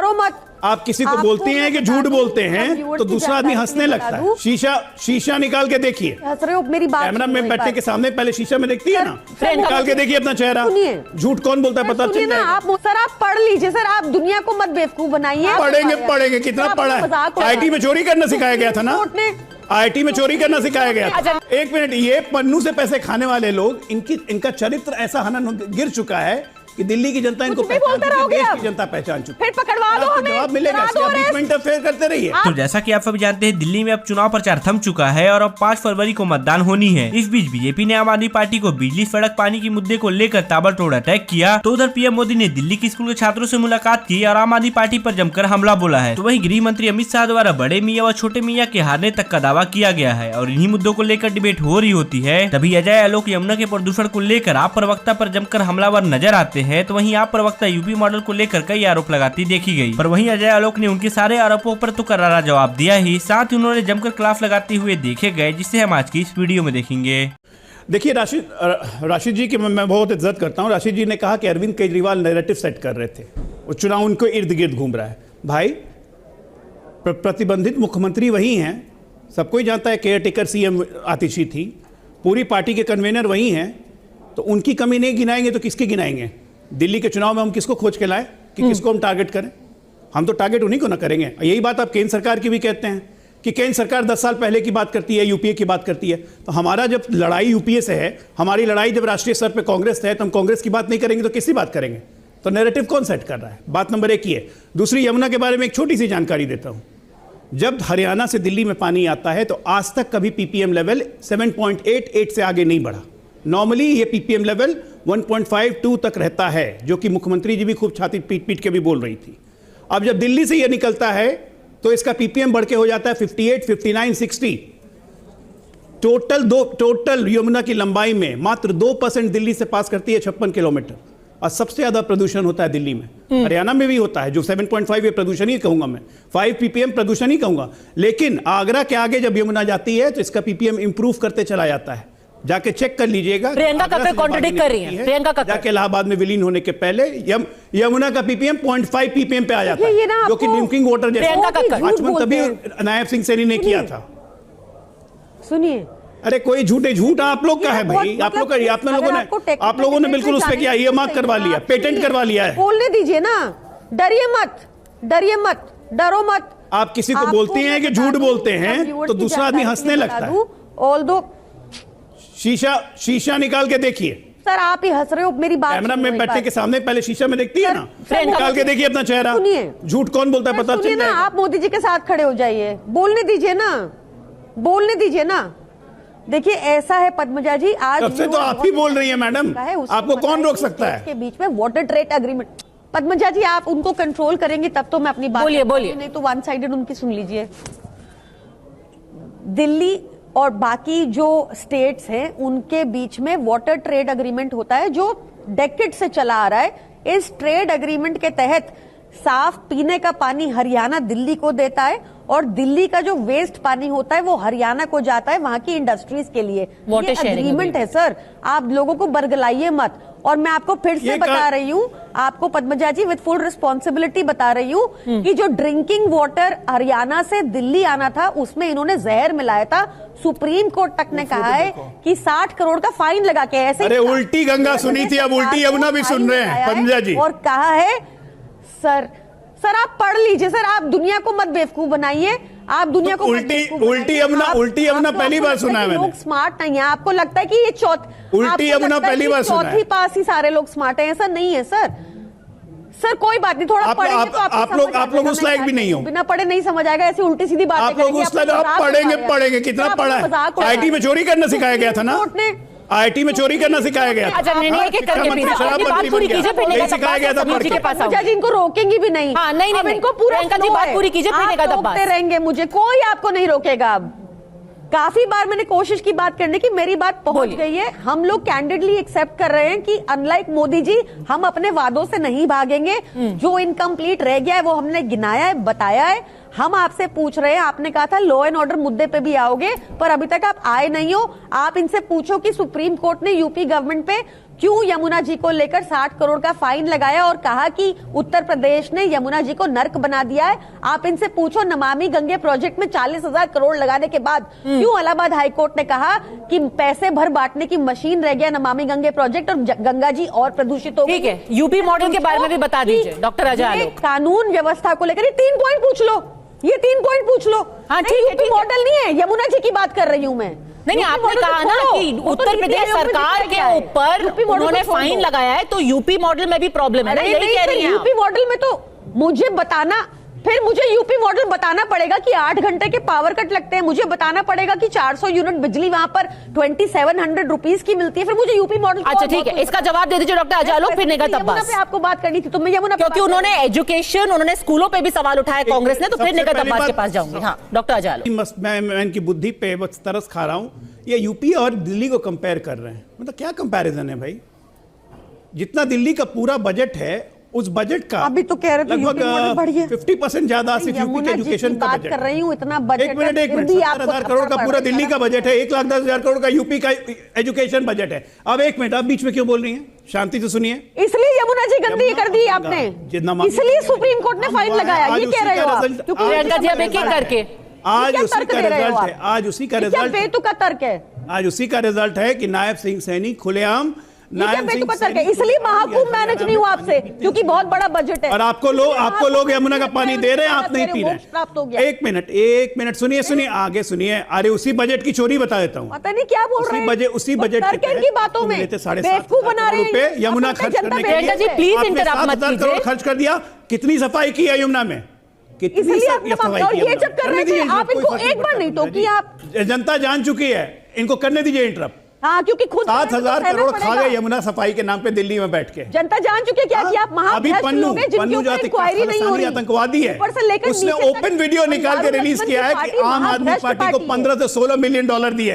डरो मत। आप किसी को बोलती हैं कि झूठ बोलते हैं तो दूसरा आदमी हंसने लगता है। शीशा निकाल के देखिए, हंस रहे हो मेरी बात। कैमरा में बैठने के सामने पहले शीशा में देखती है ना, निकाल के देखिए अपना चेहरा। झूठ कौन बोलता है पता चल जाएगा। आप सर आप पढ़ लीजिए सर, आप दुनिया को मत बेवकूफ बनाइए। पढ़ेंगे कितना पढ़ा है? आईटी में चोरी करना सिखाया गया था ना, आईटी में चोरी करना सिखाया गया था। एक मिनट, ये पन्नू से पैसे खाने वाले लोग, इनका चरित्र ऐसा हनन गिर चुका है कि दिल्ली की जनता इनको पहचान चुकी है, देश की जनता पहचान चुकी है। फिर पकड़वा दो हमें, जवाब मिलेगा, इसके आप 20 मिनट फेयर करते रहिए। तो जैसा कि आप सभी जानते हैं, दिल्ली में अब चुनाव प्रचार थम चुका है और अब 5 फरवरी को मतदान होनी है। इस बीच बीजेपी ने आम आदमी पार्टी को बिजली, सड़क, पानी के मुद्दे को लेकर ताबड़तोड़ अटैक किया। तो उधर पीएम मोदी ने दिल्ली के स्कूल के छात्रों से मुलाकात की और आम आदमी पार्टी पर जमकर हमला बोला है। तो वहीं गृह मंत्री अमित शाह द्वारा बड़े मियाँ व छोटे मियाँ के हारने तक का दावा किया गया है और इन्हीं मुद्दों को लेकर डिबेट हो रही होती है। तभी अजय आलोक यमुना के प्रदूषण को लेकर आप प्रवक्ता पर जमकर हमलावर नजर आते हैं। तो वहीं आप प्रवक्ता यूपी मॉडल को लेकर कई आरोप लगाती देखी गई, पर वहीं अजय आलोक ने उनके सारे आरोपों पर तो करारा जवाब दिया ही, साथ ही उन्होंने जमकर क्लास लगाते हुए देखे गए, जिसे हम आज की इस वीडियो में देखेंगे। देखिए राशिद जी की मैं बहुत इज्जत करता हूँ। राशिद जी ने कहा कि अरविंद केजरीवाल नैरेटिव सेट कर रहे थे, वो चुनाव उनको इर्द गिर्द घूम रहा है। भाई प्रतिबंधित मुख्यमंत्री वही हैं, सबको ही जानता है। केयर टेकर सीएम आतिशी थी, पूरी पार्टी के कन्वेनर वही हैं, तो उनकी कमी नहीं गिनाएंगे तो किसकी गिनाएंगे? दिल्ली के चुनाव में हम किसको खोज के लाए कि किसको हम टारगेट करें? हम तो टारगेट उन्हीं को ना करेंगे। यही बात आप केंद्र सरकार की भी कहते हैं कि केंद्र सरकार 10 साल पहले की बात करती है, यूपीए की बात करती है। तो हमारा जब लड़ाई यूपीए से है, हमारी लड़ाई जब राष्ट्रीय स्तर पे कांग्रेस से है, तो हम कांग्रेस की बात नहीं करेंगे तो किसकी बात करेंगे? तो नैरेटिव कौन सेट कर रहा है? बात नंबर 1 ये है। दूसरी, यमुना के बारे में एक छोटी सी जानकारी देता हूं। जब हरियाणा से दिल्ली में पानी आता है तो आज तक कभी पीपीएम लेवल 7.88 से आगे नहीं बढ़ा। नॉर्मली ये पीपीएम लेवल 1.52 तक रहता है, जो कि मुख्यमंत्री जी भी खूब छाती पीट पीट के भी बोल रही थी। अब जब दिल्ली से ये निकलता है तो इसका पीपीएम बढ़ के हो जाता है 58, 59, 60। टोटल यमुना की लंबाई में मात्र 2% दिल्ली से पास करती है, 56 किलोमीटर। और सबसे ज्यादा प्रदूषण होता है दिल्ली में। हरियाणा में भी होता है, जो 7.5 ये प्रदूषण ही कहूंगा मैं, 5 पीपीएम प्रदूषण ही कहूंगा। लेकिन आगरा के आगे जब यमुना जाती है तो इसका पीपीएम इंप्रूव करते चला जाता है। जाके चेक कर लीजिएगा। प्रियंका कक्कड़ कॉन्ट्रडिक्ट कर रही है। प्रियंका कक्कड़ जाके इलाहाबाद में विलीन होने के पहले यमुना का पीपीएम 0.5 पीपीएम पे आ जाता है, जो कि ड्रिंकिंग वाटर जैसा आचमन तभी नायब सिंह सैनी ने किया था। सुनिए, अरे कोई झूठ आप लोग का है भाई, आप लोगों ने बिल्कुल उस पर किया, ये मार्क करवा लिया, पेटेंट करवा लिया है। बोलने दीजिए ना, डरिए मत, डरो मत। आप किसी को बोलती हैं कि झूठ बोलते हैं तो दूसरा आदमी हंसने लगता है। ऑल्दो शीशा निकाल के देखिए। सर आप ही हंस रहे हो मेरी बात। कैमरा में बैठने के सामने पहले शीशा में देखती है ना, निकाल के देखिए अपना चेहरा। झूठ कौन बोलता है पता चल जाएगा। आप मोदी जी के साथ खड़े हो जाइए, बोलने दीजिए ना। देखिए ऐसा है पद्मजा जी, आज सबसे तो आप ही बोल रही है मैडम, आपको कौन रोक सकता है? के बीच में वाटर ट्रेड एग्रीमेंट। पद्मजा जी आप उनको कंट्रोल करेंगी तब तो मैं अपनी बात बोलिए, नहीं तो वन साइडेड उनकी सुन लीजिए। दिल्ली और बाकी जो स्टेट्स हैं उनके बीच में वाटर ट्रेड एग्रीमेंट होता है, जो डेकेड से चला आ रहा है। इस ट्रेड एग्रीमेंट के तहत साफ पीने का पानी हरियाणा दिल्ली को देता है और दिल्ली का जो वेस्ट पानी होता है वो हरियाणा को जाता है वहां की इंडस्ट्रीज के लिए। ये एग्रीमेंट है सर, आप लोगों को बरगलाइए मत। और मैं आपको फिर से बता रही हूँ, आपको पद्मजा जी विद फुल रिस्पॉन्सिबिलिटी बता रही हूँ कि जो ड्रिंकिंग वाटर हरियाणा से दिल्ली आना था उसमें इन्होंने जहर मिलाया था। सुप्रीम कोर्ट तक ने कहा है कि 60 करोड़ का फाइन लगा के ऐसे। अरे उल्टी गंगा सुनी थी, अब उल्टी यमुना भी सुन रहे हैं पद्मजा जी। और कहा है सर आप पढ़ लीजिए सर, आप दुनिया को मत बेवकूफ बनाइए। आप दुनिया को उल्टी यमुना पहली बार सुना है मैंने। लोग स्मार्ट नहीं है, आपको लगता है कि ये उल्टी यमुना पहली बार सुना है। चौथी पास ही सारे लोग स्मार्ट हैं, ऐसा नहीं है सर कोई बात नहीं, थोड़ा पढ़ेंगे तो आप लोग उस लायक भी नहीं हो। बिना पढ़े नहीं समझ आएगा, ऐसी उल्टी सीधी बातें आप लोग उस लायक, आप पढ़ेंगे कितना पढ़ा है? आईटी में चोरी करना सिखाया गया था ना, आईटी में चोरी करना सिखाया गया था। सिखाया गया था। इनको रोकेंगी भी नहीं। नहीं इनको पूरा बात पूरी कीजिए, रोकते रहेंगे मुझे, कोई आपको नहीं रोकेगा। अब काफी बार मैंने कोशिश की बात करने की, मेरी बात पहुंच गई है। हम लोग कैंडिडली एक्सेप्ट कर रहे हैं कि अनलाइक मोदी जी हम अपने वादों से नहीं भागेंगे। जो इनकम्प्लीट रह गया है वो हमने गिनाया है, बताया है। हम आपसे पूछ रहे हैं, आपने कहा था लॉ एंड ऑर्डर मुद्दे पे भी आओगे, पर अभी तक आप आए नहीं हो। आप इनसे पूछो कि सुप्रीम कोर्ट ने यूपी गवर्नमेंट पे क्यों यमुना जी को लेकर 60 करोड़ का फाइन लगाया और कहा कि उत्तर प्रदेश ने यमुना जी को नर्क बना दिया है। आप इनसे पूछो, नमामि गंगे प्रोजेक्ट में 40,000 करोड़ लगाने के बाद क्यों इलाहाबाद हाईकोर्ट ने कहा कि पैसे भर बांटने की मशीन रह गया नमामि गंगे प्रोजेक्ट और गंगा जी और प्रदूषित हो गई। ठीक है, यूपी मॉडल के बारे में भी बता दीजिए डॉक्टर अजय आलोक। कानून व्यवस्था को लेकर ये 3 पॉइंट पूछ लो, ये 3 पॉइंट पूछ लो। हाँ, ठीक है, यूपी मॉडल नहीं है, यमुना जी की बात कर रही हूं मैं। नहीं, आपने कहा ना कि उत्तर प्रदेश सरकार के ऊपर उन्होंने फाइन लगाया है, तो यूपी मॉडल में भी प्रॉब्लम है ना, यही कह रही हैं यूपी मॉडल में तो मुझे बताना, फिर मुझे यूपी मॉडल बताना पड़ेगा कि 8 घंटे के पावर कट लगते हैं, मुझे बताना पड़ेगा कि 400 यूनिट बिजली वहां पर 2700 रुपीस की मिलती है, फिर मुझे यूपी मॉडल। अच्छा ठीक है, इसका जवाब दे दीजिए डॉक्टर अजय आलोक, फिर निगत अब्बास। आपको बात करनी थी तो मैं यमुना, क्योंकि उन्होंने एजुकेशन, उन्होंने स्कूलों पे भी सवाल उठाया कांग्रेस ने, तो फिर निगत अब्बास के पास जाऊंगी। हाँ डॉक्टर अजय आलोक, मैं इनकी बुद्धि पे बस तरस खा रहा हूं। ये यूपी और दिल्ली को कंपेयर कर रहे हैं, मतलब क्या कंपैरिजन है भाई? जितना दिल्ली का पूरा बजट है उस बजट का अभी तो कह रहे थे लगभग 50% ज्यादा सिर्फ यूपी के एजुकेशन का बात बजट कर रही हूँ। इतना बजट, एक मिनट 70,000 करोड़ का पूरा दिल्ली का बजट है, 1,10,000 करोड़ का यूपी का एजुकेशन बजट है। अब एक मिनट, आप बीच में क्यों बोल रही हैं? शांति से सुनिए। इसलिए यमुना जी गंदी कर दी आपने, इसलिए सुप्रीम कोर्ट ने फाइन लगाया, ये कह रहे हो आप? प्रियंका जी अब एक एक करके आज उसी का रिजल्ट है, आज उसी का रिजल्ट, बेतुका तर्क है, आज उसी का रिजल्ट है कि नायब सिंह सैनी खुलेआम इसलिए महाकुंभ मैनेज नहीं हुआ आपसे, क्योंकि बहुत बड़ा बजट है और आपको लोग यमुना का पानी दे रहे हैं, आप नहीं पी रहे। एक मिनट सुनिए, आगे सुनिए। अरे उसी बजट की चोरी बता देता हूँ, पता नहीं क्या बोल रहे हैं, उसी बजट की बातों में बेवकूफ बना रहे हैं यमुना खर्च करने के लिए। प्लीज इंटरप्ट मत 7,000 करोड़ खर्च कर दिया। कितनी सफाई की है यमुना में? कितनी सफाई की? ये जब कर रहे थे आप इनको एक बार नहीं टोकी आप। जनता जान चुकी है, इनको करने दीजिए इंटरप्ट। हाँ, क्योंकि खुद 7,000 करोड़ खा गए यमुना सफाई के नाम पे दिल्ली में बैठ के। जनता जान चुकी है क्या कि आप महाभ्रष्ट लोग हैं, जिनके ऊपर इंक्वायरी नहीं हो रही। आतंकवादी है, उसने ओपन वीडियो निकाल के रिलीज किया है कि आम आदमी पार्टी को 15 से 16 मिलियन डॉलर दिए।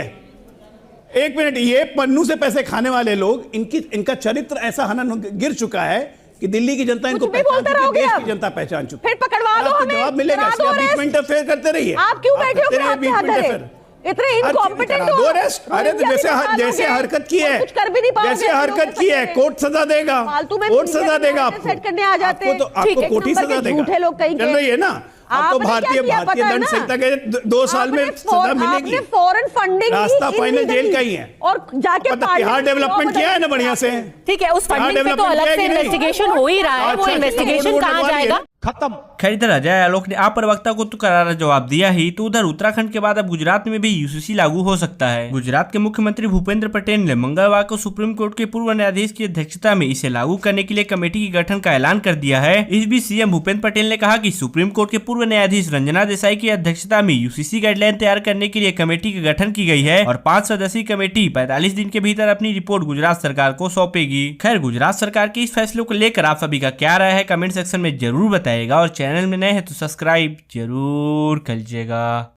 एक मिनट, ये पन्नू से पैसे खाने वाले लोग, इनका चरित्र ऐसा हनन गिर चुका है कि दिल्ली की जनता इनको पहचान चुकी है, देश की जनता पहचान चुकी है। फिर पकड़वा दो हमें, जवाब मिलेगा, इसलिए आप बीच में इंटरफेयर करते रहिए। आप क्यों बैठे हो इतने इनकॉम्पिटेंट हो? अरे तो जैसे हरकत की है, कुछ कर भी नहीं पाओगे, जैसे हरकत की है, कोर्ट सजा देगा, कोर्ट सजा देगा आपको, सेट करने आ जाते हैं, आपको कोर्ट ही सजा देगा। झूठे लोग कहीं चल रही है ना आपको भारतीय दंड संहिता के 2 साल में सजा मिलेगी। फॉरेन फंडिंग रास्ता फाइनल जेल का ही है, और जाके बिहार डेवलपमेंट किया है ना बढ़िया से। ठीक है, उस फंडिंग पे तो अलग से इन्वेस्टिगेशन हो ही रहा है, वो इन्वेस्टिगेशन कहाँ जाएगा? खत्म। खैर, इधर अजय आलोक ने आप प्रवक्ता को तो करारा जवाब दिया ही, तो उधर उत्तराखंड के बाद अब गुजरात में भी यूसीसी लागू हो सकता है। गुजरात के मुख्यमंत्री भूपेंद्र पटेल ने मंगलवार को सुप्रीम कोर्ट के पूर्व न्यायाधीश की अध्यक्षता में इसे लागू करने के लिए कमेटी के गठन का ऐलान कर दिया है। इस बीच सीएम भूपेंद्र पटेल ने कहा कि सुप्रीम कोर्ट के पूर्व न्यायाधीश रंजना देसाई की अध्यक्षता में यूसीसी गाइडलाइन तैयार करने के लिए कमेटी का गठन की गई है और 5 सदस्यीय कमेटी 45 दिन के भीतर अपनी रिपोर्ट गुजरात सरकार को सौंपेगी। खैर, गुजरात सरकार के इस फैसले को लेकर आप सभी का क्या राय है कमेंट सेक्शन में जरूर बताइएगा और चैनल में नए हैं तो सब्सक्राइब जरूर कीजिएगा।